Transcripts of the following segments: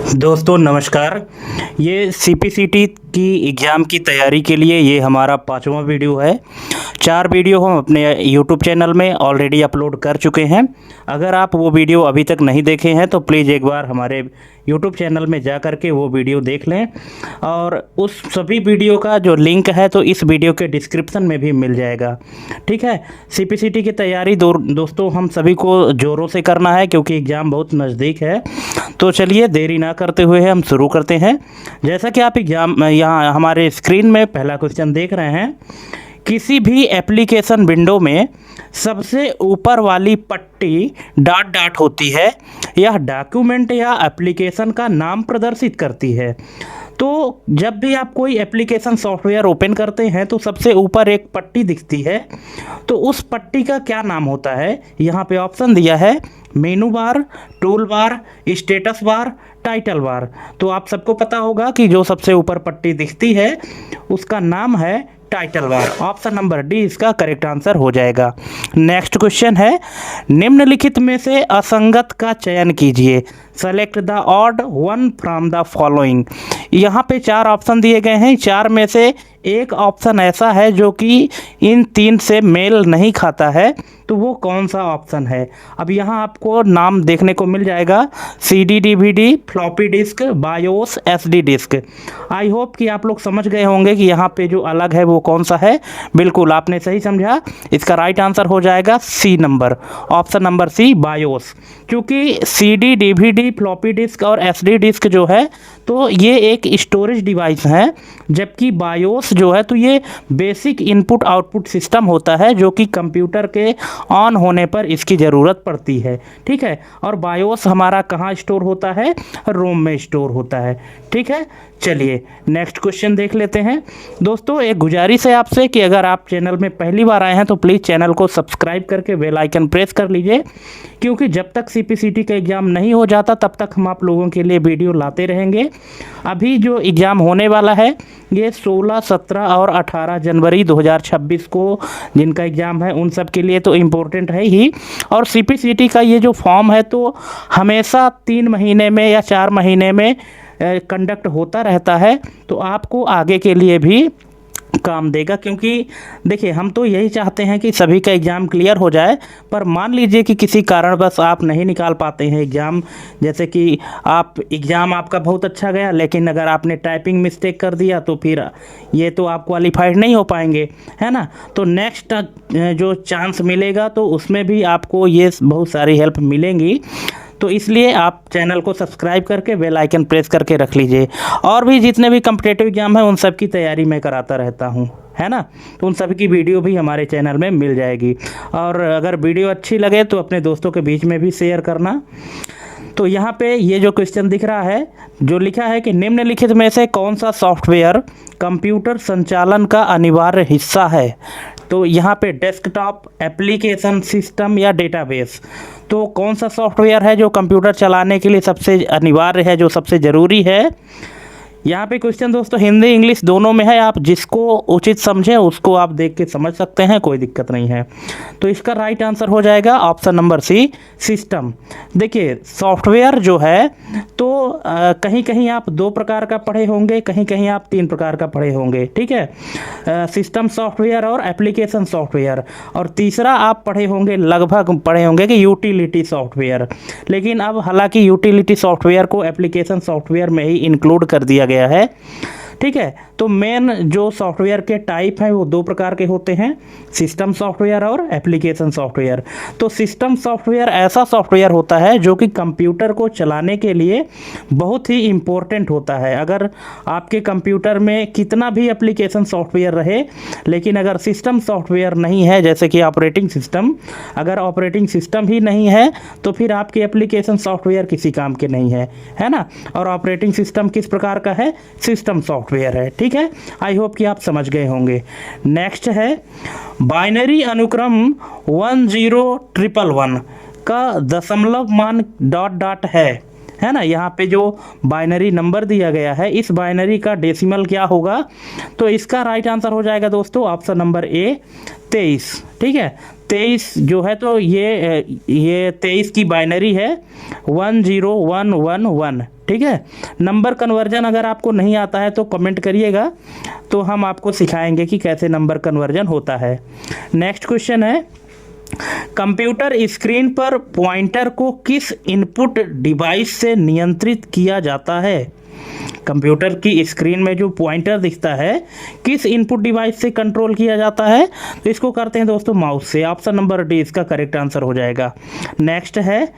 दोस्तों नमस्कार। ये सीपीसीटी की एग्ज़ाम की तैयारी के लिए ये हमारा 5वां वीडियो है। 4 वीडियो हम अपने यूट्यूब चैनल में ऑलरेडी अपलोड कर चुके हैं। अगर आप वो वीडियो अभी तक नहीं देखे हैं तो प्लीज़ एक बार हमारे यूट्यूब चैनल में जा कर के वो वीडियो देख लें, और उस सभी वीडियो का जो लिंक है तो इस वीडियो के डिस्क्रिप्शन में भी मिल जाएगा। ठीक है। सीपीसीटी की तैयारी दोस्तों हम सभी को ज़ोरों से करना है क्योंकि एग्ज़ाम बहुत नज़दीक है। तो चलिए देरी ना करते हुए हम शुरू करते हैं। जैसा कि आप एग्जाम यहाँ हमारे स्क्रीन में पहला क्वेश्चन देख रहे हैं, किसी भी एप्लीकेशन विंडो में सबसे ऊपर वाली पट्टी डॉट डॉट होती है, यह डॉक्यूमेंट या एप्लीकेशन का नाम प्रदर्शित करती है। तो जब भी आप कोई एप्लीकेशन सॉफ्टवेयर ओपन करते हैं तो सबसे ऊपर एक पट्टी दिखती है, तो उस पट्टी का क्या नाम होता है। यहाँ पे ऑप्शन दिया है मेनू बार, tool bar, status bar, title bar. तो आप सबको पता होगा कि जो सबसे ऊपर पट्टी दिखती है उसका नाम है title bar. Option number D इसका करेक्ट आंसर हो जाएगा। नेक्स्ट क्वेश्चन है, निम्नलिखित में से असंगत का चयन कीजिए। Select the odd one from the following. यहाँ पे 4 ऑप्शन दिए गए हैं। 4 में से एक ऑप्शन ऐसा है जो कि इन 3 से मेल नहीं खाता है, तो वो कौन सा ऑप्शन है। अब यहाँ आपको नाम देखने को मिल जाएगा, CD DVD, floppy disk, BIOS, SD disk. I hope कि आप लोग समझ गए होंगे कि यहाँ पे जो अलग है वो कौन सा है। बिल्कुल आपने सही समझा। इसका राइट आंसर हो जाएगा C number, option number C, BIOS. क्योंकि CD DVD, फ्लॉपी डिस्क और SD डिस्क जो है तो ये एक स्टोरेज डिवाइस है, जबकि बायोस जो है तो ये बेसिक इनपुट आउटपुट सिस्टम होता है जो कि कंप्यूटर के ऑन होने पर इसकी ज़रूरत पड़ती है। ठीक है। और बायोस हमारा कहाँ स्टोर होता है, रोम में स्टोर होता है। ठीक है। चलिए नेक्स्ट क्वेश्चन देख लेते हैं। दोस्तों एक गुजारिश है आपसे कि अगर आप चैनल में पहली बार आए हैं तो प्लीज़ चैनल को सब्सक्राइब करके बेल आइकन प्रेस कर लीजिए, क्योंकि जब तक सीपीसीटी का एग्ज़ाम नहीं हो जाता तब तक हम आप लोगों के लिए वीडियो लाते रहेंगे। अभी जो एग्ज़ाम होने वाला है ये 16, 17 और 18 जनवरी 2026 को जिनका एग्ज़ाम है उन सब के लिए तो इम्पोर्टेंट है ही। और सीपीसीटी का ये जो फॉर्म है तो हमेशा 3 महीने में या 4 महीने में कंडक्ट होता रहता है, तो आपको आगे के लिए भी काम देगा। क्योंकि देखिए हम तो यही चाहते हैं कि सभी का एग्ज़ाम क्लियर हो जाए, पर मान लीजिए कि किसी कारणवश आप नहीं निकाल पाते हैं एग्ज़ाम, जैसे कि आप एग्ज़ाम आपका बहुत अच्छा गया लेकिन अगर आपने टाइपिंग मिस्टेक कर दिया तो फिर ये तो आप क्वालिफाइड नहीं हो पाएंगे, है ना। तो नेक्स्ट जो चांस मिलेगा तो उसमें भी आपको ये बहुत सारी हेल्प मिलेंगी। तो इसलिए आप चैनल को सब्सक्राइब करके बेल आइकन प्रेस करके रख लीजिए। और भी जितने भी कॉम्पिटिटिव एग्जाम है उन सब की तैयारी मैं कराता रहता हूँ, है ना। तो उन सब की वीडियो भी हमारे चैनल में मिल जाएगी। और अगर वीडियो अच्छी लगे तो अपने दोस्तों के बीच में भी शेयर करना। तो यहाँ पे ये जो क्वेश्चन दिख रहा है, जो लिखा है कि निम्नलिखित में से कौन सा सॉफ्टवेयर कंप्यूटर संचालन का अनिवार्य हिस्सा है। तो यहाँ पे डेस्कटॉप, एप्लीकेशन, सिस्टम या डेटाबेस। तो कौन सा सॉफ्टवेयर है जो कंप्यूटर चलाने के लिए सबसे अनिवार्य है, जो सबसे ज़रूरी है। यहाँ पे क्वेश्चन दोस्तों हिंदी इंग्लिश दोनों में है, आप जिसको उचित समझें उसको आप देख के समझ सकते हैं, कोई दिक्कत नहीं है। तो इसका राइट आंसर हो जाएगा ऑप्शन नंबर सी, सिस्टम। देखिए सॉफ्टवेयर जो है तो कहीं कहीं आप 2 प्रकार का पढ़े होंगे, कहीं कहीं आप 3 प्रकार का पढ़े होंगे। ठीक है। सिस्टम सॉफ्टवेयर और एप्लीकेशन सॉफ्टवेयर, और तीसरा आप पढ़े होंगे, लगभग पढ़े होंगे कि यूटिलिटी सॉफ्टवेयर। लेकिन अब हालांकि यूटिलिटी सॉफ्टवेयर को एप्लीकेशन सॉफ्टवेयर में ही इंक्लूड कर दिया गया है। ठीक है। तो मेन जो सॉफ्टवेयर के टाइप हैं वो 2 प्रकार के होते हैं, सिस्टम सॉफ्टवेयर और एप्लीकेशन सॉफ्टवेयर। तो सिस्टम सॉफ्टवेयर ऐसा सॉफ्टवेयर होता है जो कि कंप्यूटर को चलाने के लिए बहुत ही इम्पोर्टेंट होता है। अगर आपके कंप्यूटर में कितना भी एप्लीकेशन सॉफ्टवेयर रहे, लेकिन अगर सिस्टम सॉफ्टवेयर नहीं है, जैसे कि ऑपरेटिंग सिस्टम, अगर ऑपरेटिंग सिस्टम ही नहीं है तो फिर आपके एप्लीकेशन सॉफ्टवेयर किसी काम के नहीं है ना। और ऑपरेटिंग सिस्टम किस प्रकार का है, सिस्टम सॉफ्टवेयर है। ठीक है। आई होप कि आप समझ गए होंगे। नेक्स्ट है बाइनरी अनुक्रम 10111 का दशमलव मान डॉट डॉट है ना। यहाँ पे जो बाइनरी नंबर दिया गया है इस बाइनरी का डेसिमल क्या होगा। तो इसका राइट आंसर हो जाएगा दोस्तों ऑप्शन नंबर ए, 23। ठीक है। 23 जो है तो ये 23 की बाइनरी है 10111, ठीक है। नंबर कन्वर्जन अगर आपको नहीं आता है तो कमेंट करिएगा, तो हम आपको सिखाएंगे कि कैसे नंबर कन्वर्जन होता है। नेक्स्ट क्वेश्चन है, कंप्यूटर स्क्रीन पर पॉइंटर को किस इनपुट डिवाइस से नियंत्रित किया जाता है? कंप्यूटर की स्क्रीन में जो पॉइंटर दिखता है किस इनपुट डिवाइस से कंट्रोल किया जाता है? तो इसको करते हैं दोस्तों माउस से। ऑप्शन नंबर डी इसका करेक्ट आंसर हो जाएगा। नेक्स्ट है,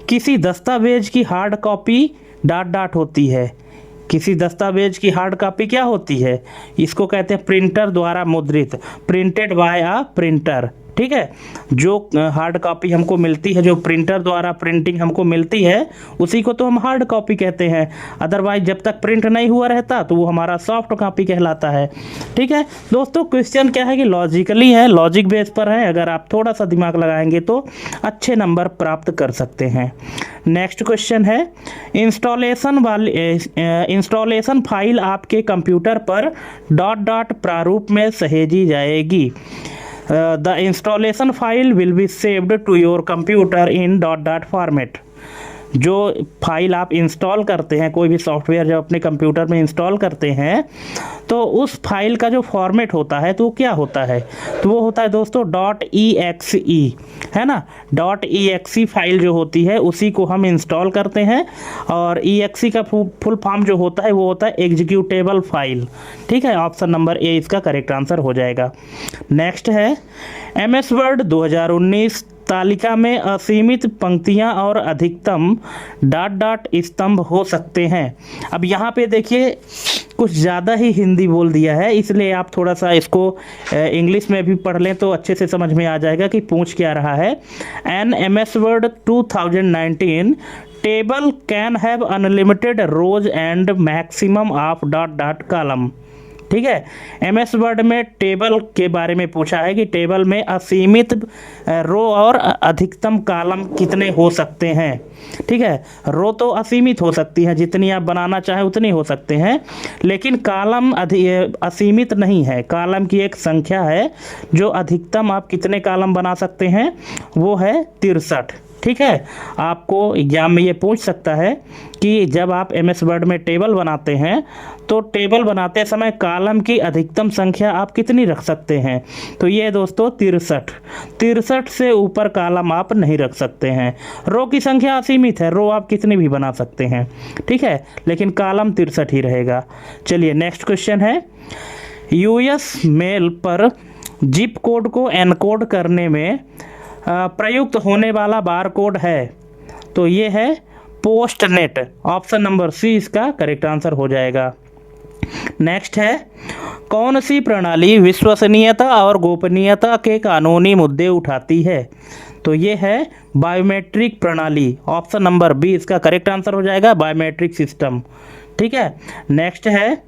किसी दस्तावेज की हार्ड कॉपी ... होती है। किसी दस्तावेज की हार्ड कॉपी क्या होती है? इसको कहते हैं प्रिंटर द्वारा मुद्रित, प्रिंटेड बाय अ प्रिंटर, ठीक है। जो हार्ड कॉपी हमको मिलती है, जो प्रिंटर द्वारा प्रिंटिंग हमको मिलती है, उसी को तो हम हार्ड कॉपी कहते हैं। अदरवाइज जब तक प्रिंट नहीं हुआ रहता तो वो हमारा सॉफ्ट कॉपी कहलाता है, ठीक है। दोस्तों क्वेश्चन क्या है कि लॉजिकली है, लॉजिक बेस पर है। अगर आप थोड़ा सा दिमाग लगाएंगे तो अच्छे नंबर प्राप्त कर सकते हैं। नेक्स्ट क्वेश्चन है, इंस्टॉलेशन फाइल आपके कंप्यूटर पर ... प्रारूप में सहेजी जाएगी। The installation file will be saved to your computer in ... format। जो फाइल आप इंस्टॉल करते हैं, कोई भी सॉफ्टवेयर जब अपने कंप्यूटर में इंस्टॉल करते हैं तो उस फाइल का जो फॉर्मेट होता है तो वो क्या होता है? तो वो होता है दोस्तों .exe, है ना। .exe फाइल जो होती है उसी को हम इंस्टॉल करते हैं, और exe का फुल फॉर्म जो होता है वो होता है एग्जीक्यूटेबल फाइल, ठीक है। ऑप्शन नंबर ए इसका करेक्ट आंसर हो जाएगा। नेक्स्ट है, MS वर्ड 2019 तालिका में असीमित पंक्तियां और अधिकतम ... स्तंभ हो सकते हैं। अब यहाँ पे देखिए कुछ ज़्यादा ही हिंदी बोल दिया है, इसलिए आप थोड़ा सा इसको इंग्लिश में भी पढ़ लें तो अच्छे से समझ में आ जाएगा कि पूछ क्या रहा है। An MS Word 2019 table can have unlimited rows and maximum of ... column, ठीक है। MS वर्ड में टेबल के बारे में पूछा है कि टेबल में असीमित रो और अधिकतम कॉलम कितने हो सकते हैं, ठीक है। रो तो असीमित हो सकती है, जितनी आप बनाना चाहें उतनी हो सकते हैं, लेकिन कॉलम असीमित नहीं है। कॉलम की एक संख्या है, जो अधिकतम आप कितने कॉलम बना सकते हैं वो है 63, ठीक है। आपको एग्जाम में ये पूछ सकता है कि जब आप MS वर्ड में टेबल बनाते हैं तो टेबल बनाते समय कॉलम की अधिकतम संख्या आप कितनी रख सकते हैं? तो ये दोस्तों 63 से ऊपर कॉलम आप नहीं रख सकते हैं। रो की संख्या असीमित है, रो आप कितनी भी बना सकते हैं, ठीक है, लेकिन कॉलम 63 ही रहेगा। चलिए नेक्स्ट क्वेश्चन है, US मेल पर जिप कोड को एनकोड करने में प्रयुक्त होने वाला बार कोड है? तो ये है पोस्टनेट। ऑप्शन नंबर सी इसका करेक्ट आंसर हो जाएगा। नेक्स्ट है, कौन सी प्रणाली विश्वसनीयता और गोपनीयता के कानूनी मुद्दे उठाती है? तो ये है बायोमेट्रिक प्रणाली। ऑप्शन नंबर बी इसका करेक्ट आंसर हो जाएगा, बायोमेट्रिक सिस्टम, ठीक है। नेक्स्ट है,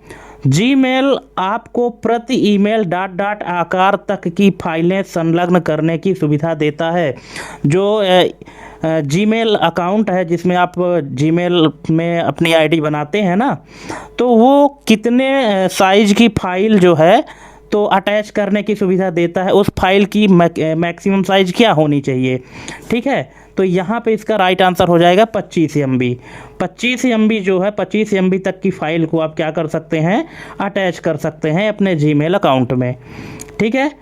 जीमेल आपको प्रति ईमेल ... आकार तक की फाइलें संलग्न करने की सुविधा देता है। जो जीमेल अकाउंट है जिसमें आप जीमेल में अपनी आईडी बनाते हैं ना, तो वो कितने साइज की फाइल जो है तो अटैच करने की सुविधा देता है। उस फाइल की मैक्सिमम साइज क्या होनी चाहिए, ठीक है। तो यहाँ पे इसका राइट आंसर हो जाएगा 25 MB। 25 MB जो है, 25 MB तक की फाइल को आप क्या कर सकते हैं, अटैच कर सकते हैं अपने जीमेल अकाउंट में, ठीक है।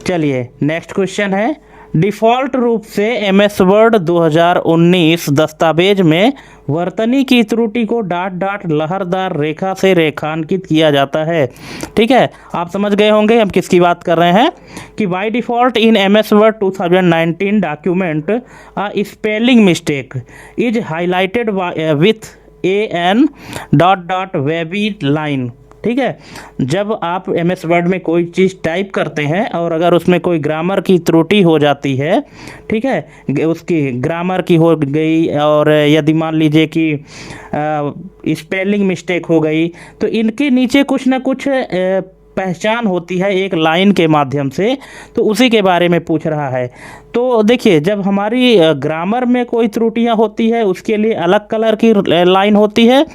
चलिए नेक्स्ट क्वेश्चन है, डिफ़ॉल्ट रूप से MS वर्ड 2019 दस्तावेज में वर्तनी की त्रुटि को ... लहरदार रेखा से रेखांकित किया जाता है, ठीक है। आप समझ गए होंगे हम किसकी बात कर रहे हैं कि by default in MS Word 2019 document spelling mistake is highlighted with AN ... wavy line, ठीक है। जब आप MS वर्ड में कोई चीज़ टाइप करते हैं और अगर उसमें कोई ग्रामर की त्रुटि हो जाती है, ठीक है, उसकी ग्रामर की हो गई और यदि मान लीजिए कि स्पेलिंग मिस्टेक हो गई, तो इनके नीचे कुछ ना कुछ पहचान होती है एक लाइन के माध्यम से, तो उसी के बारे में पूछ रहा है। तो देखिए, जब हमारी ग्रामर में कोई त्रुटियां होती है उसके लिए अलग कलर की लाइन होती है,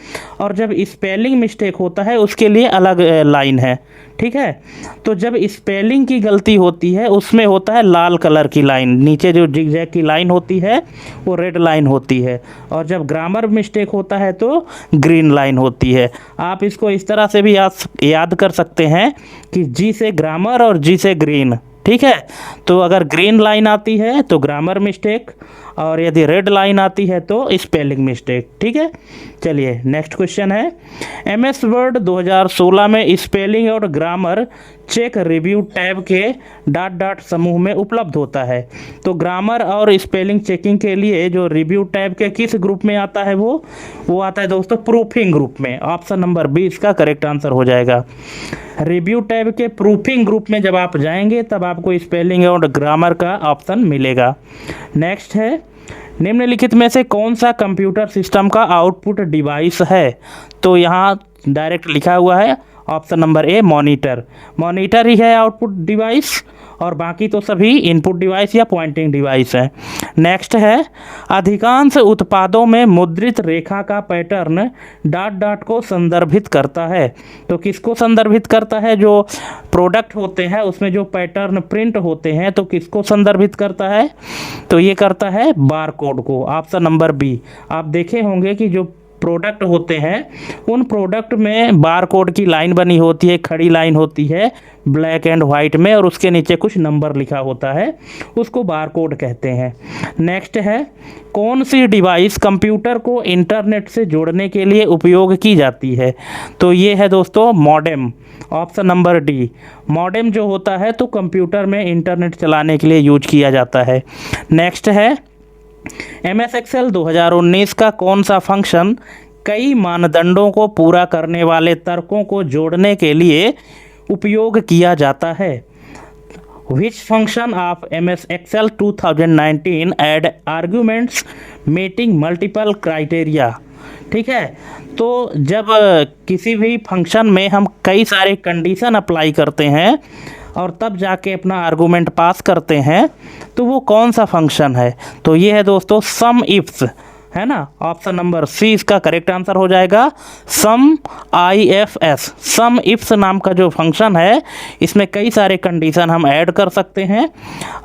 और जब स्पेलिंग मिस्टेक होता है उसके लिए अलग लाइन है। ठीक है, तो जब स्पेलिंग की गलती होती है उसमें होता है लाल कलर की लाइन, नीचे जो जिगजैग की लाइन होती है वो रेड लाइन होती है, और जब ग्रामर मिस्टेक होता है तो ग्रीन लाइन होती है। आप इसको इस तरह से भी याद कर सकते हैं कि जी से ग्रामर और जी से ग्रीन। ठीक है, तो अगर ग्रीन लाइन आती है तो ग्रामर मिस्टेक, और यदि रेड लाइन आती है तो स्पेलिंग मिस्टेक। ठीक है, चलिए नेक्स्ट क्वेश्चन है, एमएस वर्ड 2016 में स्पेलिंग और ग्रामर चेक रिव्यू टैब के डॉट डॉट समूह में उपलब्ध होता है। तो ग्रामर और स्पेलिंग चेकिंग के लिए जो रिव्यू टैब के किस ग्रुप में आता है, वो आता है दोस्तों प्रूफिंग ग्रुप में। ऑप्शन नंबर बी इसका करेक्ट आंसर हो जाएगा। रिव्यू टैब के प्रूफिंग ग्रुप में जब आप जाएंगे तब आपको स्पेलिंग और ग्रामर का ऑप्शन मिलेगा। नेक्स्ट है, निम्नलिखित में से कौन सा कंप्यूटर सिस्टम का आउटपुट डिवाइस है? तो यहाँ डायरेक्ट लिखा हुआ है option number A monitor. Monitor ही है आउटपुट डिवाइस, और बाकी तो सभी इनपुट डिवाइस या पॉइंटिंग डिवाइस है। नेक्स्ट है, अधिकांश उत्पादों में मुद्रित रेखा का पैटर्न डॉट डॉट को संदर्भित करता है। तो किसको संदर्भित करता है? जो प्रोडक्ट होते हैं उसमें जो पैटर्न प्रिंट होते हैं तो किसको संदर्भित करता है? तो ये करता है बार कोड को। Option number B. आप देखे होंगे कि जो प्रोडक्ट होते हैं उन प्रोडक्ट में बार कोड की लाइन बनी होती है, खड़ी लाइन होती है ब्लैक एंड वाइट में, और उसके नीचे कुछ नंबर लिखा होता है, उसको बार कोड कहते हैं। नेक्स्ट है, कौन सी डिवाइस कंप्यूटर को इंटरनेट से जोड़ने के लिए उपयोग की जाती है? तो ये है दोस्तों modem. Option number D. Modem जो होता है तो कंप्यूटर में इंटरनेट चलाने के लिए यूज किया जाता है। नेक्स्ट है, एमएस एक्सेल 2019 का कौन सा फंक्शन कई मानदंडों को पूरा करने वाले तर्कों को जोड़ने के लिए उपयोग किया जाता है? Which function of MS Excel 2019 add arguments meeting multiple criteria? ठीक है, तो जब किसी भी फंक्शन में हम कई सारे कंडीशन अप्लाई करते हैं और तब जाके अपना आर्गूमेंट पास करते हैं तो वो कौन सा फंक्शन है? तो ये है दोस्तों सम इफ्स, है ना। ऑप्शन नंबर सी इसका करेक्ट आंसर हो जाएगा। सम IFS, सम इफ्स नाम का जो फंक्शन है इसमें कई सारे कंडीशन हम ऐड कर सकते हैं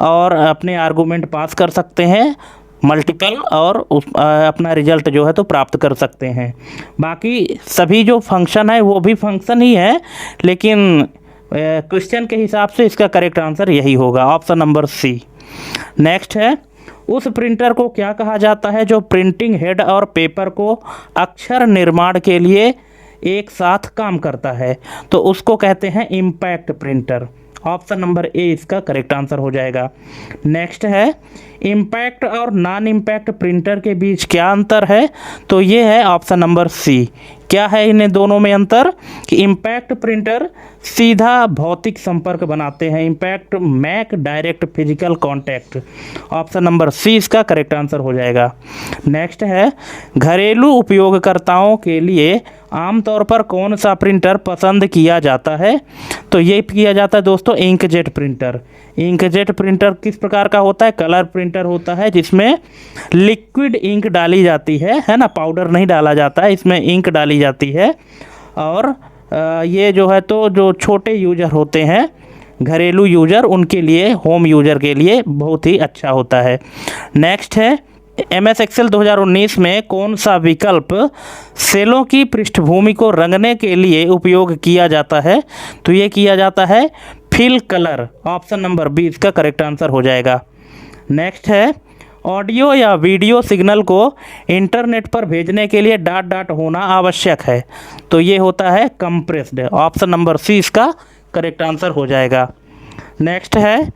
और अपने आर्गूमेंट पास कर सकते हैं मल्टीपल, और अपना रिजल्ट जो है तो प्राप्त कर सकते हैं। बाकी सभी जो फंक्शन है वो भी फंक्शन ही है, लेकिन क्वेश्चन के हिसाब से इसका करेक्ट आंसर यही होगा, ऑप्शन नंबर सी। नेक्स्ट है, उस प्रिंटर को क्या कहा जाता है जो प्रिंटिंग हेड और पेपर को अक्षर निर्माण के लिए एक साथ काम करता है? तो उसको कहते हैं impact printer. Option number A इसका करेक्ट आंसर हो जाएगा। नेक्स्ट है, इम्पैक्ट और नॉन इम्पैक्ट प्रिंटर के बीच क्या अंतर है? तो ये है ऑप्शन नंबर सी। क्या है इन्हें दोनों में अंतर? कि इम्पैक्ट प्रिंटर सीधा भौतिक संपर्क बनाते हैं, impact make direct physical contact. Option number C इसका करेक्ट आंसर हो जाएगा। नेक्स्ट है, घरेलू उपयोगकर्ताओं के लिए आमतौर पर कौन सा प्रिंटर पसंद किया जाता है? तो ये किया जाता है दोस्तों इंकजेट प्रिंटर। इंकजेट प्रिंटर किस प्रकार का होता है? कलर प्रिंटर होता है जिसमें लिक्विड इंक डाली जाती है ना, पाउडर नहीं डाला जाता है, इसमें इंक डाली जाती है। और ये जो है तो जो छोटे यूजर होते हैं, घरेलू यूजर, उनके लिए, होम यूजर के लिए बहुत ही अच्छा होता है। नेक्स्ट है, MS एक्सेल 2019 में कौन सा विकल्प सेलों की पृष्ठभूमि को रंगने के लिए उपयोग किया जाता है? तो ये किया जाता है fill colour. Option number B इसका करेक्ट आंसर हो जाएगा। नेक्स्ट है, ऑडियो या वीडियो सिग्नल को इंटरनेट पर भेजने के लिए डॉट डॉट होना आवश्यक है। तो ये होता है कंप्रेस्ड। ऑप्शन नंबर सी इसका करेक्ट आंसर हो जाएगा। नेक्स्ट है,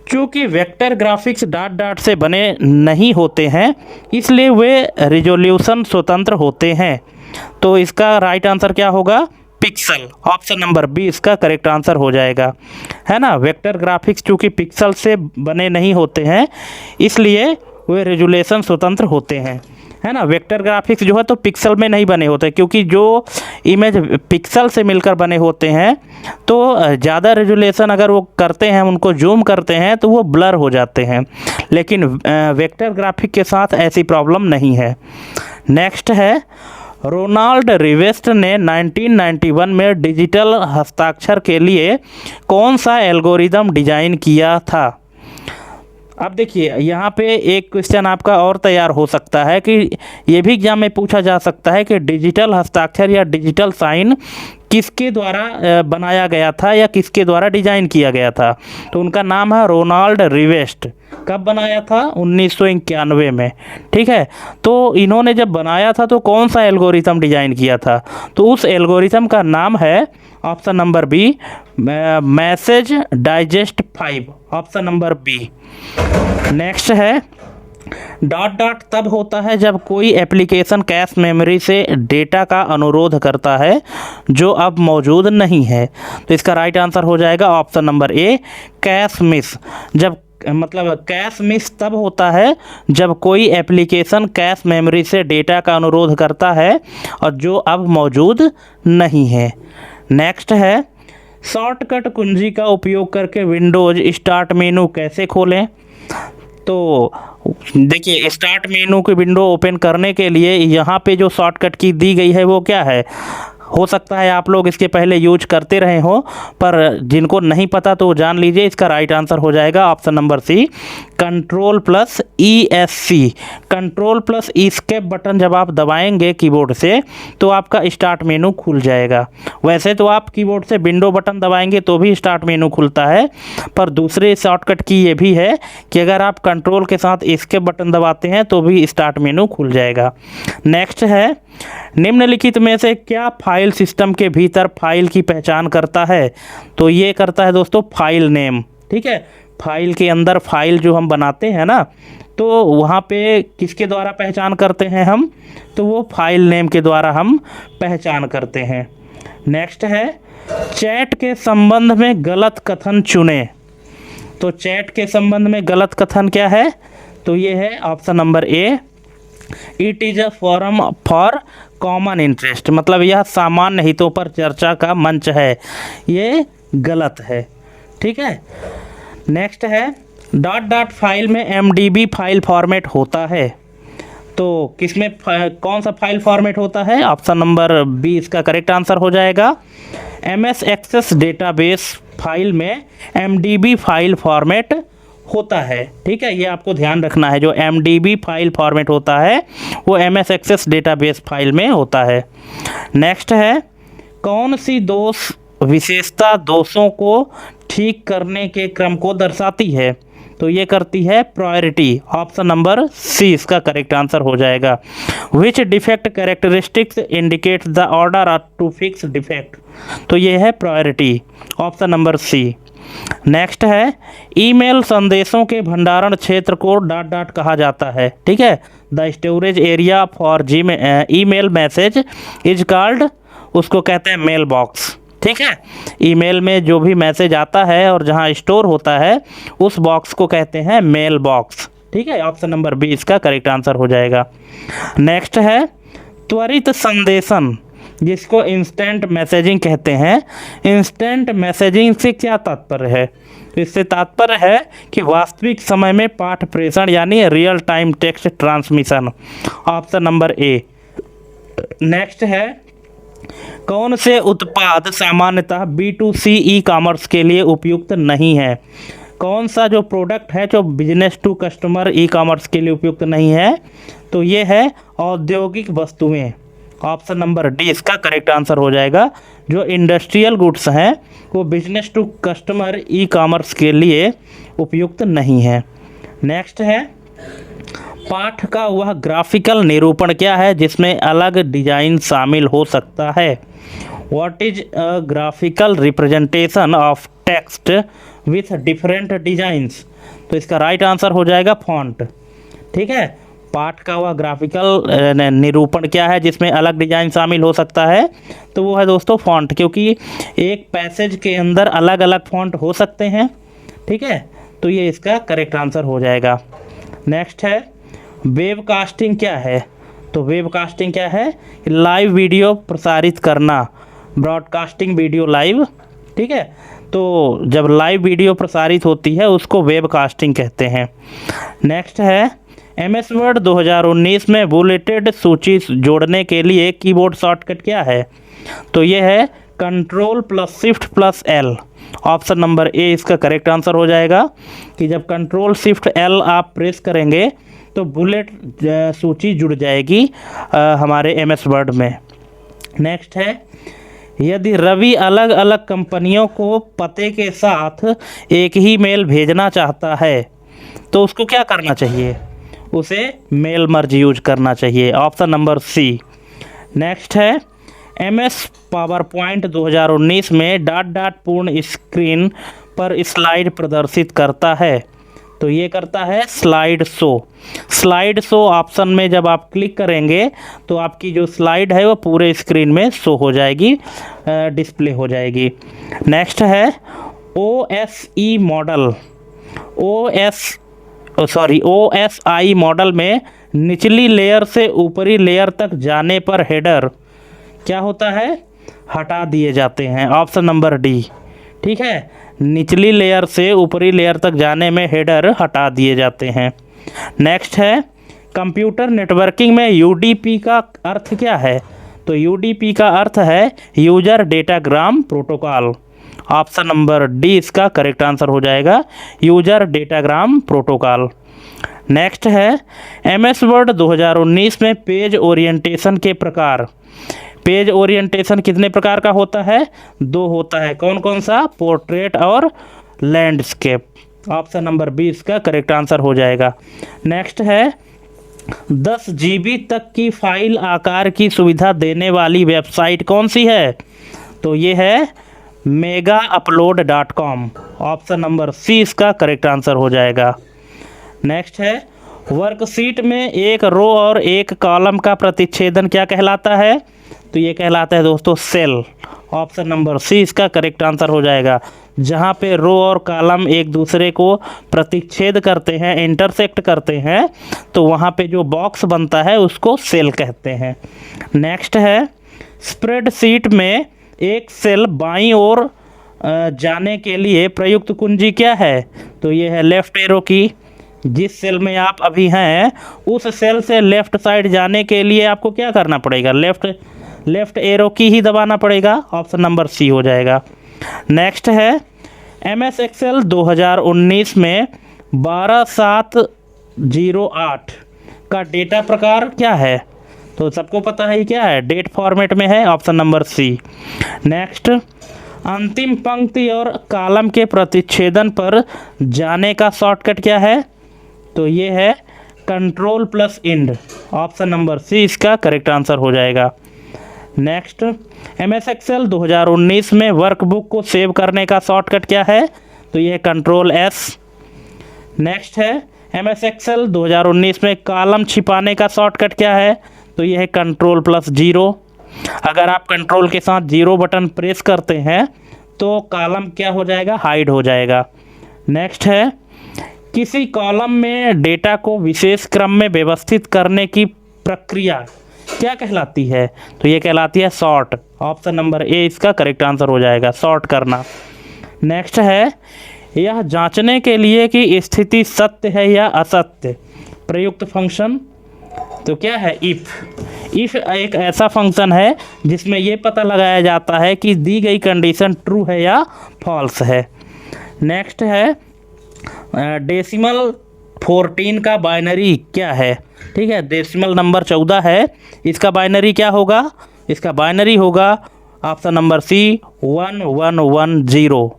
चूँकि वेक्टर ग्राफिक्स डॉट डॉट से बने नहीं होते हैं इसलिए वे रिजोल्यूशन स्वतंत्र होते हैं। तो इसका राइट आंसर क्या होगा? पिक्सल। ऑप्शन नंबर बी इसका करेक्ट आंसर हो जाएगा, है ना। वेक्टर ग्राफिक्स चूँकि पिक्सल से बने नहीं होते हैं इसलिए वे रेजुलेशन स्वतंत्र होते हैं। है ना। वेक्टर ग्राफिक्स जो है तो पिक्सल में नहीं बने होते, क्योंकि जो इमेज पिक्सल से मिलकर बने होते हैं तो ज़्यादा रेजुलेशन अगर वो करते हैं, उनको जूम करते हैं तो वो ब्लर हो जाते हैं, लेकिन वेक्टर ग्राफिक के साथ ऐसी प्रॉब्लम नहीं है। नेक्स्ट है, रोनाल्ड रिवेस्ट ने 1991 में डिजिटल हस्ताक्षर के लिए कौन सा एल्गोरिदम डिजाइन किया था। अब देखिए यहाँ पे एक क्वेश्चन आपका और तैयार हो सकता है कि ये भी एग्जाम में पूछा जा सकता है कि डिजिटल हस्ताक्षर या डिजिटल साइन किसके द्वारा बनाया गया था या किसके द्वारा डिजाइन किया गया था। तो उनका नाम है रोनाल्ड रिवेस्ट। कब बनाया था? 1991 में। ठीक है, तो इन्होंने जब बनाया था तो कौन सा एल्गोरिथम डिजाइन किया था? तो उस एल्गोरिथम का नाम है option number B, message digest 5, option number B. Next है, डॉट डॉट तब होता है जब कोई एप्लीकेशन कैश मेमोरी से डेटा का अनुरोध करता है जो अब मौजूद नहीं है। तो इसका राइट आंसर हो जाएगा ऑप्शन नंबर ए, कैश मिस। जब मतलब कैश मिस तब होता है जब कोई एप्लीकेशन कैश मेमोरी से डेटा का अनुरोध करता है और जो अब मौजूद नहीं है। नेक्स्ट है, शॉर्टकट कुंजी का उपयोग करके विंडोज़ स्टार्ट मेनू कैसे खोलें। तो देखिए, स्टार्ट मेनू की विंडो ओपन करने के लिए यहाँ पे जो शॉर्टकट की दी गई है वो क्या है? हो सकता है आप लोग इसके पहले यूज करते रहे हो, पर जिनको नहीं पता तो जान लीजिए। इसका राइट आंसर हो जाएगा option number C, control plus ESC। Control plus escape button जब आप दबाएंगे कीबोर्ड से तो आपका स्टार्ट मेनू खुल जाएगा। वैसे तो आप कीबोर्ड से विंडो बटन दबाएंगे तो भी स्टार्ट मेनू खुलता है, पर दूसरे शॉर्टकट की ये भी है कि अगर आप कंट्रोल के साथ एस्केप बटन दबाते हैं तो भी स्टार्ट मेनू खुल जाएगा। नेक्स्ट है, निम्नलिखित में से क्या फाइल सिस्टम के भीतर फाइल की पहचान करता है। तो ये करता है दोस्तों फाइल नेम। ठीक है, फाइल के अंदर फाइल जो हम बनाते हैं ना, तो वहाँ पे किसके द्वारा पहचान करते हैं हम? तो वो फाइल नेम के द्वारा हम पहचान करते हैं। नेक्स्ट है, चैट के संबंध में गलत कथन चुनें। तो चैट के संबंध में गलत कथन क्या है? तो ये है option number A, it is a forum for common interest. मतलब यह सामान्य हितों पर चर्चा का मंच है, ये गलत है। ठीक है। नेक्स्ट है, डॉट डॉट फाइल में MDB फाइल फॉर्मेट होता है। तो किसमें कौन सा फाइल फॉर्मेट होता है? ऑप्शन नंबर बी इसका करेक्ट आंसर हो जाएगा। MS एक्सेस डेटाबेस फाइल में MDB फाइल फॉर्मेट होता है। ठीक है, ये आपको ध्यान रखना है। जो MDB फाइल फॉर्मेट होता है वो MS एक्सेस डेटाबेस फाइल में होता है। नेक्स्ट है, कौन सी दोष विशेषता दोषों को ठीक करने के क्रम को दर्शाती है? तो ये करती है प्रायोरिटी, ऑप्शन नंबर सी इसका करेक्ट आंसर हो जाएगा। Which defect characteristics indicate the order to fix defect. तो ये है priority, option number C. Next है, ईमेल संदेशों के भंडारण क्षेत्र को डॉट डॉट कहा जाता है। ठीक है, the storage area for email message is called, उसको कहते हैं मेल बॉक्स। ठीक है, ईमेल में जो भी मैसेज आता है और जहां स्टोर होता है उस बॉक्स को कहते हैं मेल बॉक्स। ठीक है, ऑप्शन नंबर बी इसका करेक्ट आंसर हो जाएगा। नेक्स्ट है, त्वरित संदेशन जिसको इंस्टेंट मैसेजिंग कहते हैं। इंस्टेंट मैसेजिंग से क्या तात्पर्य है? तो इससे तात्पर्य है कि वास्तविक समय में पाठ प्रेषण यानी real time text transmission, option number ए। नेक्स्ट है, कौन से उत्पाद सामान्यतः B2C ई कॉमर्स के लिए उपयुक्त नहीं है? कौन सा जो प्रोडक्ट है जो business to customer e commerce के लिए उपयुक्त नहीं है? तो ये है औद्योगिक वस्तुएं, ऑप्शन नंबर डी इसका करेक्ट आंसर हो जाएगा। जो इंडस्ट्रियल गुड्स हैं वो business to customer e commerce के लिए उपयुक्त नहीं है। नेक्स्ट है, पाठ का वह ग्राफिकल निरूपण क्या है जिसमें अलग डिजाइन शामिल हो सकता है? What is a graphical representation of text with different designs? तो इसका राइट आंसर हो जाएगा फॉन्ट। ठीक है, पाठ का वह ग्राफिकल निरूपण क्या है जिसमें अलग डिजाइन शामिल हो सकता है? तो वो है दोस्तों फॉन्ट, क्योंकि एक पैसेज के अंदर अलग अलग फॉन्ट हो सकते हैं। ठीक है, तो ये इसका करेक्ट आंसर हो जाएगा। नेक्स्ट है, वेबकास्टिंग क्या है? तो वेबकास्टिंग क्या है? लाइव वीडियो प्रसारित करना, ब्रॉडकास्टिंग वीडियो लाइव, ठीक है। तो जब लाइव वीडियो प्रसारित होती है उसको वेबकास्टिंग कहते हैं। नेक्स्ट है MS वर्ड 2019 में बुलेटेड सूची जोड़ने के लिए कीबोर्ड शॉर्टकट क्या है? तो ये है Ctrl+Shift+L। ऑप्शन नंबर ए इसका करेक्ट आंसर हो जाएगा कि जब Ctrl+Shift+L आप प्रेस करेंगे तो बुलेट सूची जुड़ जाएगी हमारे MS वर्ड में। नेक्स्ट है यदि रवि अलग अलग कंपनियों को पते के साथ एक ही मेल भेजना चाहता है तो उसको क्या करना चाहिए? उसे मेल मर्ज यूज करना चाहिए, ऑप्शन नंबर सी। नेक्स्ट है MS पावरपॉइंट 2019 में डॉट डॉट पूर्ण स्क्रीन पर स्लाइड प्रदर्शित करता है, तो ये करता है slide show. Slide show option में जब आप क्लिक करेंगे तो आपकी जो स्लाइड है वो पूरे स्क्रीन में शो हो जाएगी, डिस्प्ले हो जाएगी। नेक्स्ट है OSI मॉडल, OSI मॉडल में निचली लेयर से ऊपरी लेयर तक जाने पर हेडर क्या होता है? हटा दिए जाते हैं, ऑप्शन नंबर डी, ठीक है। निचली लेयर से ऊपरी लेयर तक जाने में हेडर हटा दिए जाते हैं। नेक्स्ट है कंप्यूटर नेटवर्किंग में UDP का अर्थ क्या है? तो UDP का अर्थ है user datagram protocol, option number D इसका करेक्ट आंसर हो जाएगा, यूजर डेटाग्राम प्रोटोकॉल। नेक्स्ट है MS वर्ड 2019 में पेज ओरिएंटेशन के प्रकार। पेज ओरिएंटेशन कितने प्रकार का होता है? 2 होता है, कौन कौन सा? पोर्ट्रेट और लैंडस्केप, ऑप्शन नंबर 20 का करेक्ट आंसर हो जाएगा। नेक्स्ट है 10 GB तक की फाइल आकार की सुविधा देने वाली वेबसाइट कौन सी है? तो ये है megaupload.com, ऑप्शन नंबर सी इसका करेक्ट आंसर हो जाएगा। नेक्स्ट है वर्कशीट में एक रो और एक कॉलम का प्रतिच्छेदन क्या कहलाता है? तो ये कहलाता है दोस्तों सेल, ऑप्शन नंबर सी इसका करेक्ट आंसर हो जाएगा। जहाँ पे रो और कॉलम एक दूसरे को प्रतिच्छेद करते हैं, इंटरसेक्ट करते हैं, तो वहाँ पे जो बॉक्स बनता है उसको सेल कहते हैं। नेक्स्ट है स्प्रेडशीट में एक सेल बाईं ओर जाने के लिए प्रयुक्त कुंजी क्या है? तो ये है लेफ़्ट एरो की। जिस सेल में आप अभी हैं उस सेल से लेफ़्ट साइड जाने के लिए आपको क्या करना पड़ेगा? लेफ़्ट एरो की ही दबाना पड़ेगा, ऑप्शन नंबर सी हो जाएगा। नेक्स्ट है MS Excel 2019 में 12708 का डेटा प्रकार क्या है? तो सबको पता है क्या है? डेट फॉर्मेट में है, ऑप्शन नंबर सी। नेक्स्ट अंतिम पंक्ति और कॉलम के प्रतिच्छेदन पर जाने का शॉर्टकट क्या है? तो ये है Ctrl+Ind, ऑप्शन नंबर सी इसका करेक्ट आंसर हो जाएगा। नेक्स्ट MS Excel 2019 में वर्कबुक को सेव करने का शॉर्टकट क्या है? तो ये Ctrl+S। नेक्स्ट है MS Excel 2019 में कॉलम छिपाने का शॉर्टकट क्या है? तो ये है Ctrl+0। अगर आप कंट्रोल के साथ 0 बटन प्रेस करते हैं तो कॉलम क्या हो जाएगा? हाइड हो जाएगा। नेक्स्ट है किसी कॉलम में डेटा को विशेष क्रम में व्यवस्थित करने की प्रक्रिया क्या कहलाती है? तो ये कहलाती है सॉर्ट, ऑप्शन नंबर ए इसका करेक्ट आंसर हो जाएगा, सॉर्ट करना। नेक्स्ट है यह जांचने के लिए कि स्थिति सत्य है या असत्य प्रयुक्त फंक्शन तो क्या है? इफ़ एक ऐसा फंक्शन है जिसमें ये पता लगाया जाता है कि दी गई कंडीशन ट्रू है या फॉल्स है। नेक्स्ट है डेसिमल 14 का बाइनरी क्या है? ठीक है, डेसिमल नंबर 14 है, इसका बाइनरी क्या होगा? इसका बाइनरी होगा ऑप्शन नंबर सी 1110।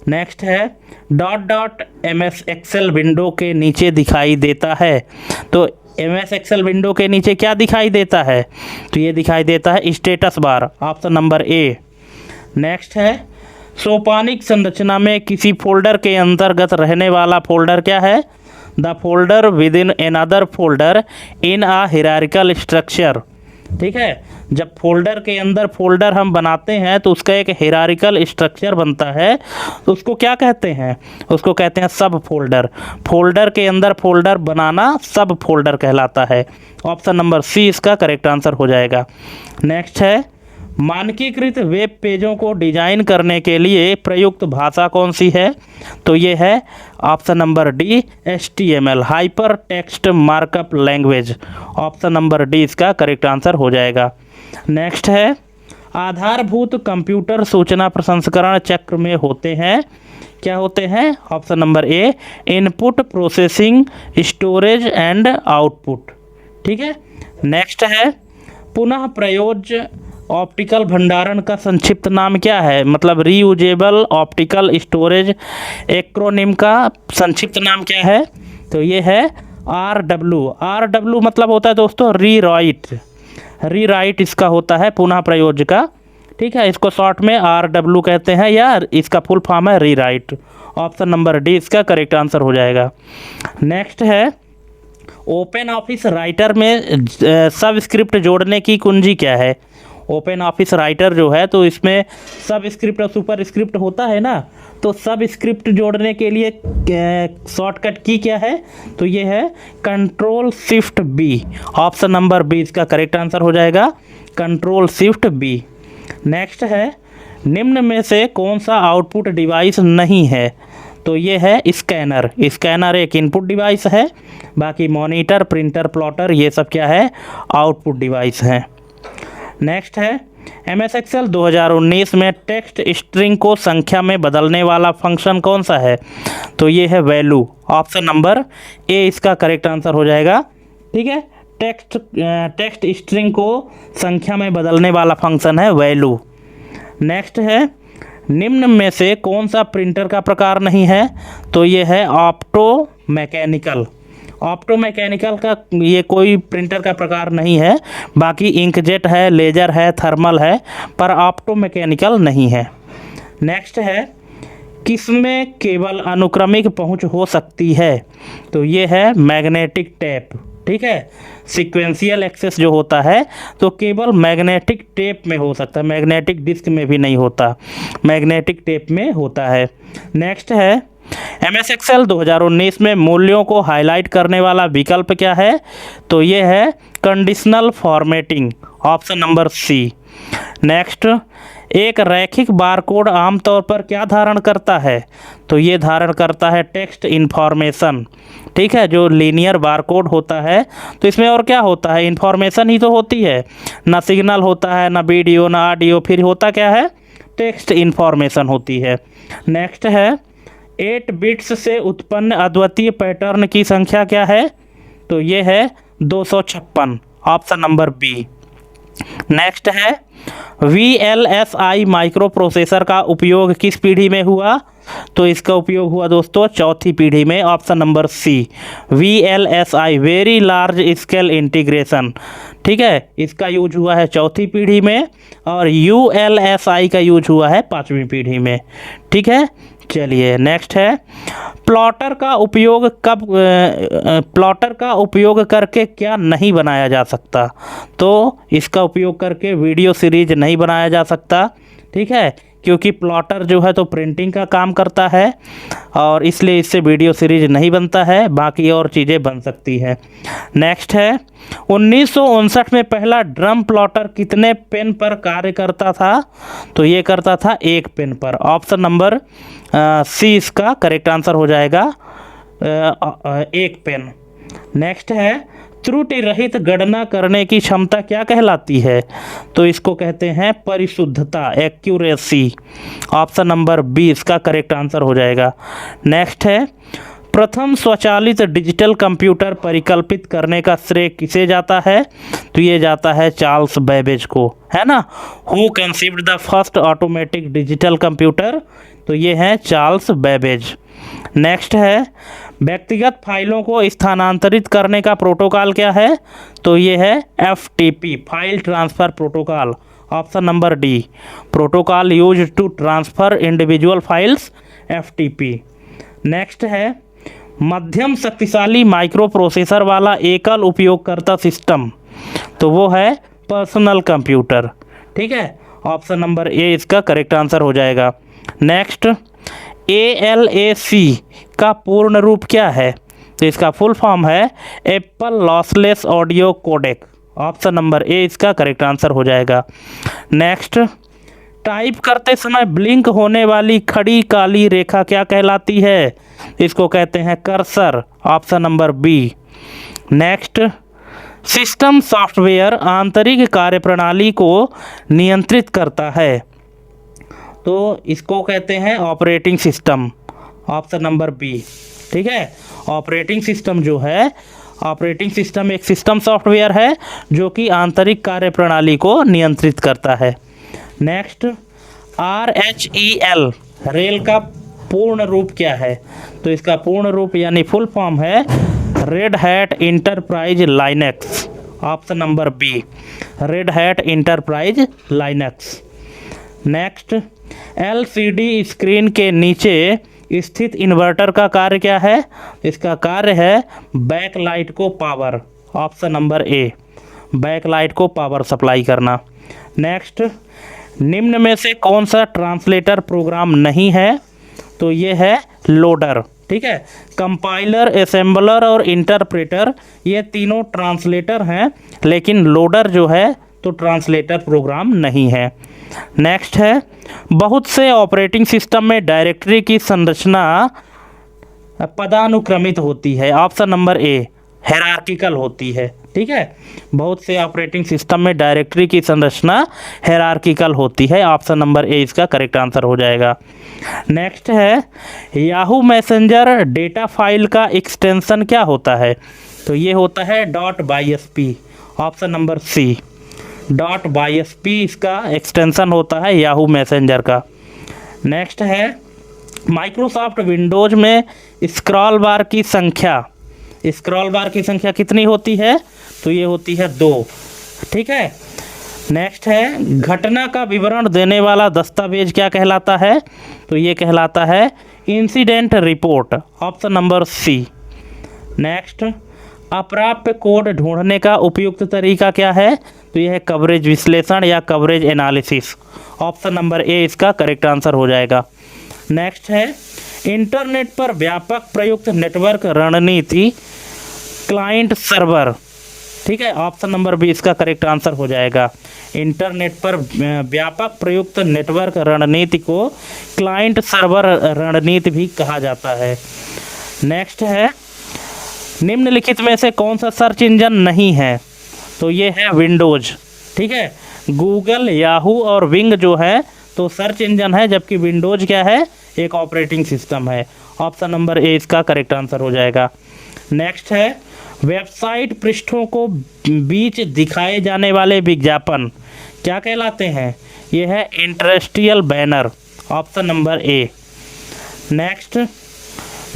नेक्स्ट है dot dot MS Excel window के नीचे दिखाई देता है, तो MS Excel विंडो के नीचे क्या दिखाई देता है? तो ये दिखाई देता है स्टेटस बार, ऑप्शन नंबर ए। नेक्स्ट है सोपानिक संरचना में किसी फोल्डर के अंतर्गत रहने वाला फोल्डर क्या है? The folder with in another folder in a hierarchical structure. ठीक है, जब फोल्डर के अंदर फोल्डर हम बनाते हैं तो उसका एक हायरार्किकल स्ट्रक्चर बनता है, तो उसको क्या कहते हैं? उसको कहते हैं सब फोल्डर। फोल्डर के अंदर फोल्डर बनाना सब फोल्डर कहलाता है। ऑप्शन नंबर सी इसका करेक्ट आंसर हो जाएगा। नेक्स्ट है, मानकीकृत वेब पेजों को डिजाइन करने के लिए प्रयुक्त भाषा कौन सी है? तो ये है option number D HTML, hyper text markup language. Option number D इसका करेक्ट आंसर हो जाएगा। नेक्स्ट है, आधारभूत कंप्यूटर सूचना प्रसंस्करण चक्र में होते हैं, क्या होते हैं? Option number A input, processing, storage and output. ठीक है। नेक्स्ट है, पुनः प्रयोज्य ऑप्टिकल भंडारण का संक्षिप्त नाम क्या है? मतलब रीयूजेबल ऑप्टिकल स्टोरेज एक्रोनिम का संक्षिप्त नाम क्या है? तो ये है RW। RW मतलब होता है दोस्तों रीराइट इसका होता है पुनः प्रयोज्य का। ठीक है, इसको शॉर्ट में RW कहते हैं या इसका फुल फॉर्म है रीराइट। ऑप्शन नंबर डी इसका करेक्ट आंसर हो जाएगा। नेक्स्ट है, ओपन ऑफिस राइटर में सबस्क्रिप्ट जोड़ने की कुंजी क्या है? ओपन ऑफिस राइटर जो है तो इसमें सब स्क्रिप्ट और सुपर स्क्रिप्ट होता है ना, तो सब स्क्रिप्ट जोड़ने के लिए शॉर्टकट की क्या है? तो ये है Ctrl+Shift+B। ऑप्शन नंबर बी इसका करेक्ट आंसर हो जाएगा, Ctrl+Shift+B। नेक्स्ट है, निम्न में से कौन सा आउटपुट डिवाइस नहीं है? तो ये है स्कैनर। स्कैनर एक इनपुट डिवाइस है, बाकी मॉनिटर, प्रिंटर, प्लॉटर ये सब क्या है? आउटपुट डिवाइस हैं। नेक्स्ट है, MS Excel 2019 में टेक्स्ट स्ट्रिंग को संख्या में बदलने वाला फंक्शन कौन सा है? तो ये है वैल्यू। ऑप्शन नंबर ए इसका करेक्ट आंसर हो जाएगा। ठीक है, टेक्स्ट स्ट्रिंग को संख्या में बदलने वाला फंक्शन है वैल्यू। नेक्स्ट है, निम्न में से कौन सा प्रिंटर का प्रकार नहीं है? तो ये है ऑप्टो मैकेनिकल। ऑप्टो मैकेनिकल का ये कोई प्रिंटर का प्रकार नहीं है, बाकी इंकजेट है, लेजर है, थर्मल है, पर ऑप्टो मैकेनिकल नहीं है। नेक्स्ट है, किसमें केवल अनुक्रमिक पहुंच हो सकती है? तो ये है मैग्नेटिक टेप। ठीक है, सीक्वेंशियल एक्सेस जो होता है तो केवल मैग्नेटिक टेप में हो सकता है, मैग्नेटिक डिस्क में भी नहीं होता, मैग्नेटिक टेप में होता है। नेक्स्ट है, MS Excel 2019 में मूल्यों को हाईलाइट करने वाला विकल्प क्या है? तो ये है conditional formatting. Option number C. Next, एक रैखिक बारकोड आमतौर पर क्या धारण करता है? तो ये धारण करता है टेक्स्ट इन्फॉर्मेशन। ठीक है, जो लीनियर बारकोड होता है तो इसमें और क्या होता है? इन्फॉर्मेशन ही तो होती है, ना सिग्नल होता है, ना वीडियो, ना ऑडियो, फिर होता क्या है? टेक्स्ट इन्फॉर्मेशन होती है। नेक्स्ट है, 8 बिट्स से उत्पन्न अद्वितीय पैटर्न की संख्या क्या है? तो ये है 256। Option number B. नेक्स्ट है, VLSI माइक्रो प्रोसेसर का उपयोग किस पीढ़ी में हुआ? तो इसका उपयोग हुआ दोस्तों चौथी पीढ़ी में। Option number C. VLSI very large scale integration. ठीक है, इसका यूज हुआ है चौथी पीढ़ी में और ULSI का यूज हुआ है 5वीं पीढ़ी में। ठीक है, चलिए नेक्स्ट है, प्लॉटर का उपयोग करके क्या नहीं बनाया जा सकता? तो इसका उपयोग करके वीडियो सीरीज नहीं बनाया जा सकता। ठीक है, क्योंकि प्लॉटर जो है तो प्रिंटिंग का काम करता है और इसलिए इससे वीडियो सीरीज नहीं बनता है, बाकी और चीज़ें बन सकती है। नेक्स्ट है, 1959 में पहला ड्रम प्लॉटर कितने पेन पर कार्य करता था? तो ये करता था 1 पेन पर। ऑप्शन नंबर सी इसका करेक्ट आंसर हो जाएगा, 1 पेन। नेक्स्ट है, त्रुटि रहित गणना करने की क्षमता क्या कहलाती है? तो इसको कहते हैं परिशुद्धता, एक्यूरेसी। ऑप्शन नंबर बी इसका करेक्ट आंसर हो जाएगा। नेक्स्ट है, प्रथम स्वचालित डिजिटल कंप्यूटर परिकल्पित करने का श्रेय किसे जाता है? तो ये जाता है चार्ल्स बेबेज को, है ना। Who conceived the first automatic digital computer? तो ये है चार्ल्स बेबेज। नेक्स्ट है, व्यक्तिगत फाइलों को स्थानांतरित करने का प्रोटोकॉल क्या है? तो ये है FTP, file transfer protocol. Option number D, protocol use to transfer individual files, FTP। Next है, मध्यम शक्तिशाली माइक्रो प्रोसेसर वाला एकल उपयोगकर्ता सिस्टम, तो वो है पर्सनल कंप्यूटर। ठीक है, ऑप्शन नंबर ए इसका करेक्ट आंसर हो जाएगा। नेक्स्ट, ALAC का पूर्ण रूप क्या है? तो इसका फुल फॉर्म है Apple lossless audio codec. Option number A इसका करेक्ट आंसर हो जाएगा। नेक्स्ट, टाइप करते समय ब्लिंक होने वाली खड़ी काली रेखा क्या कहलाती है? इसको कहते हैं cursor. Option number B. Next, system software आंतरिक कार्यप्रणाली को नियंत्रित करता है, तो इसको कहते हैं operating system. Option number B. ठीक है, ऑपरेटिंग सिस्टम जो है, ऑपरेटिंग सिस्टम एक सिस्टम सॉफ्टवेयर है जो कि आंतरिक कार्यप्रणाली को नियंत्रित करता है। नेक्स्ट, RHEL रेल का पूर्ण रूप क्या है? तो इसका पूर्ण रूप यानी फुल फॉर्म है Red Hat Enterprise Linux. Option number B, Red Hat Enterprise Linux. Next, LCD screen के नीचे स्थित इन्वर्टर का कार्य क्या है? इसका कार्य है बैकलाइट को power. Option number A, backlight को पावर सप्लाई करना। नेक्स्ट, निम्न में से कौन सा ट्रांसलेटर प्रोग्राम नहीं है? तो ये है लोडर। ठीक है, कंपाइलर, असेंबलर और इंटरप्रेटर ये तीनों ट्रांसलेटर हैं, लेकिन लोडर जो है तो ट्रांसलेटर प्रोग्राम नहीं है। नेक्स्ट है, बहुत से ऑपरेटिंग सिस्टम में डायरेक्टरी की संरचना पदानुक्रमित होती है। ऑप्शन नंबर ए, हायरार्किकल होती है। ठीक है, बहुत से ऑपरेटिंग सिस्टम में डायरेक्टरी की संरचना हायरार्किकल होती है। ऑप्शन नंबर ए इसका करेक्ट आंसर हो जाएगा। नेक्स्ट है, याहू मैसेंजर डेटा फाइल का एक्सटेंशन क्या होता है? तो ये होता है .ysp। Option number C, .ysp इसका एक्सटेंशन होता है याहू मैसेंजर का। नेक्स्ट है, माइक्रोसॉफ्ट विंडोज़ में स्क्रॉल बार की संख्या, स्क्रॉल बार की संख्या कितनी होती है? तो ये होती है 2। ठीक है। नेक्स्ट है, घटना का विवरण देने वाला दस्तावेज क्या कहलाता है? तो ये कहलाता है incident report. Option number C. Next, अप्राप्य कोड ढूंढने का उपयुक्त तरीका क्या है? तो यह है कवरेज विश्लेषण या coverage analysis. Option number A इसका करेक्ट आंसर हो जाएगा। नेक्स्ट है, इंटरनेट पर व्यापक प्रयुक्त नेटवर्क रणनीति क्लाइंट सर्वर। ठीक है, ऑप्शन नंबर बी इसका करेक्ट आंसर हो जाएगा। इंटरनेट पर व्यापक प्रयुक्त नेटवर्क रणनीति को क्लाइंट सर्वर रणनीति भी कहा जाता है। नेक्स्ट है, निम्नलिखित में से कौन सा सर्च इंजन नहीं है? तो ये है विंडोज़। ठीक है, गूगल, याहू और विंग जो है तो सर्च इंजन है, जबकि विंडोज़ क्या है? एक ऑपरेटिंग सिस्टम है। ऑप्शन नंबर ए इसका करेक्ट आंसर हो जाएगा। नेक्स्ट है, वेबसाइट पृष्ठों को बीच दिखाए जाने वाले विज्ञापन क्या कहलाते हैं? ये है इंटरेस्टियल बैनर। ऑप्शन नंबर ए। नेक्स्ट,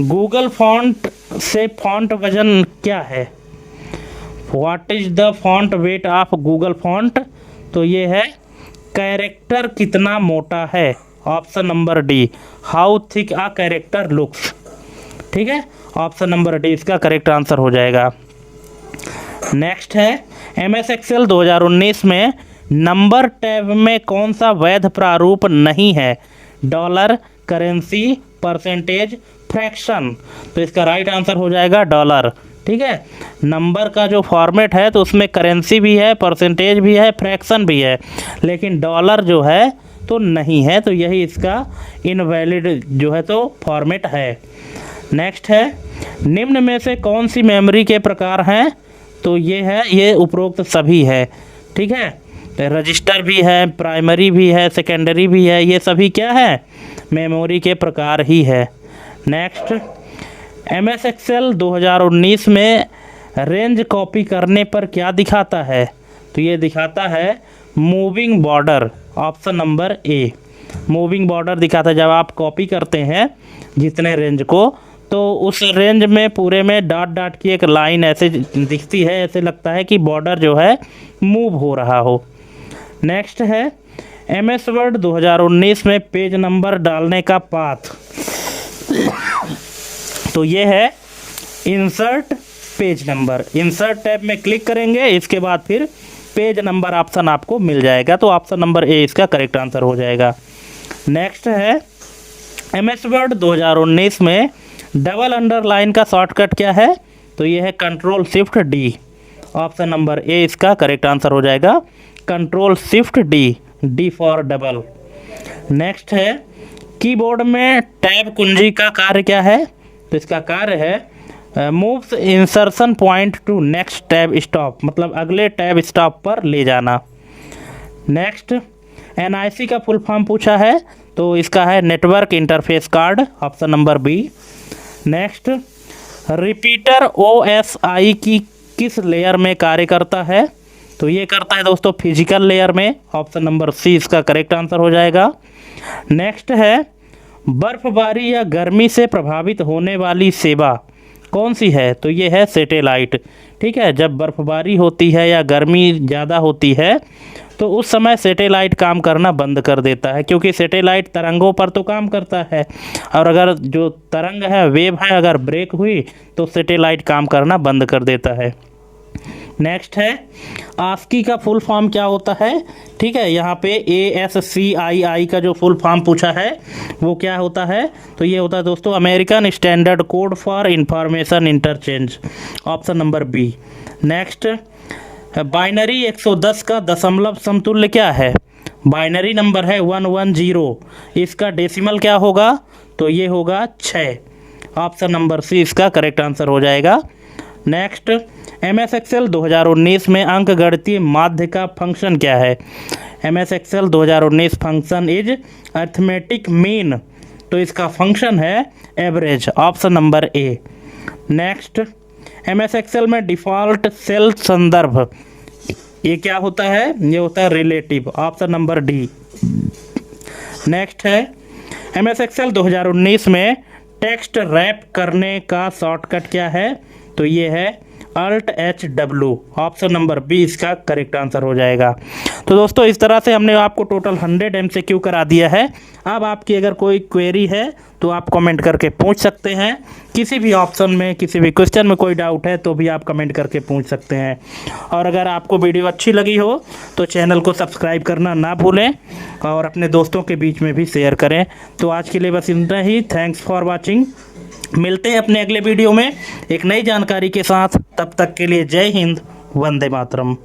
गूगल फॉन्ट से फॉन्ट वजन क्या है? What is the font weight of Google font? तो ये है कैरेक्टर कितना मोटा है। Option number D, how thick a character looks. ठीक है, ऑप्शन नंबर डी इसका करेक्ट आंसर हो जाएगा। नेक्स्ट है, MS एक्सेल 2019 में नंबर टैब में कौन सा वैध प्रारूप नहीं है? Dollar, currency, percentage, fraction. तो इसका राइट आंसर हो जाएगा डॉलर। ठीक है, नंबर का जो फॉर्मेट है तो उसमें करेंसी भी है, परसेंटेज भी है, फ्रैक्शन भी है, लेकिन डॉलर जो है तो नहीं है, तो यही इसका इनवैलिड जो है तो फॉर्मेट है। नेक्स्ट है, निम्न में से कौन सी मेमोरी के प्रकार हैं? तो ये है, ये उपरोक्त सभी है। ठीक है, रजिस्टर भी है, प्राइमरी भी है, सेकेंडरी भी है, ये सभी क्या है? मेमोरी के प्रकार ही है। नेक्स्ट, MS एक्सेल 2019 में रेंज कॉपी करने पर क्या दिखाता है? तो ये दिखाता है मूविंग बॉर्डर। ऑप्शन नंबर ए, मूविंग बॉर्डर दिखाता है। जब आप कॉपी करते हैं जितने रेंज को, तो उस रेंज में पूरे में डॉट डॉट की एक लाइन ऐसे दिखती है, ऐसे लगता है कि बॉर्डर जो है मूव हो रहा हो। नेक्स्ट है, MS वर्ड 2019 में पेज नंबर डालने का पाथ। तो ये है insert page number. Insert tab में क्लिक करेंगे, इसके बाद फिर पेज नंबर ऑप्शन आपको मिल जाएगा। तो ऑप्शन नंबर ए इसका करेक्ट आंसर हो जाएगा। नेक्स्ट है MS वर्ड 2019 में डबल अंडरलाइन का शॉर्टकट क्या है? तो ये है Ctrl+Shift+D। ऑप्शन नंबर ए इसका करेक्ट आंसर हो जाएगा, Ctrl+Shift+D, D for double. Next है कीबोर्ड में टैब कुंजी का कार्य क्या है? तो इसका कार्य है moves insertion point to next tab stop, मतलब अगले टैब स्टॉप पर ले जाना। नेक्स्ट NIC का फुल फॉर्म पूछा है, तो इसका है network interface card, option number B. Next repeater OSI की किस लेयर में कार्य करता है? तो ये करता है दोस्तों फिजिकल लेयर में, ऑप्शन नंबर सी इसका करेक्ट आंसर हो जाएगा। नेक्स्ट है बर्फबारी या गर्मी से प्रभावित होने वाली सेवा कौन सी है? तो ये है सैटेलाइट। ठीक है, जब बर्फबारी होती है या गर्मी ज़्यादा होती है तो उस समय सैटेलाइट काम करना बंद कर देता है, क्योंकि सैटेलाइट तरंगों पर तो काम करता है, और अगर जो तरंग है, वेव है, अगर ब्रेक हुई तो सैटेलाइट काम करना बंद कर देता है। नेक्स्ट है ASCII का फुल फॉर्म क्या होता है? ठीक है, यहाँ पे ASCII का जो फुल फॉर्म पूछा है वो क्या होता है? तो ये होता है दोस्तों American standard code for information interchange, option number B. Next binary 110 का दशमलव समतुल्य क्या है? बाइनरी नंबर है 110, इसका डेसिमल क्या होगा? तो ये होगा 6, ऑप्शन नंबर सी इसका करेक्ट आंसर हो जाएगा। नेक्स्ट MS Excel 2019 में अंकगणितीय माध्य का फंक्शन क्या है? MS Excel 2019 function is arithmetic mean, तो इसका फंक्शन है एवरेज, ऑप्शन नंबर ए। नेक्स्ट MS Excel में डिफ़ॉल्ट सेल संदर्भ ये क्या होता है? ये होता है relative, option number D. Next है MS Excel 2019 में टेक्स्ट रैप करने का शॉर्टकट क्या है? तो ये है Alt+HW, ऑप्शन नंबर बी इसका करेक्ट आंसर हो जाएगा। तो दोस्तों इस तरह से हमने आपको टोटल 100 MCQ करा दिया है। अब आपकी अगर कोई क्वेरी है तो आप कमेंट करके पूछ सकते हैं। किसी भी ऑप्शन में, किसी भी क्वेश्चन में कोई डाउट है तो भी आप कमेंट करके पूछ सकते हैं। और अगर आपको वीडियो अच्छी लगी हो तो चैनल को सब्सक्राइब करना ना भूलें और अपने दोस्तों के बीच में भी शेयर करें। तो आज के लिए बस इतना ही। Thanks for watching. मिलते हैं अपने अगले वीडियो में एक नई जानकारी के साथ। तब तक के लिए जय हिंद, वंदे मातरम।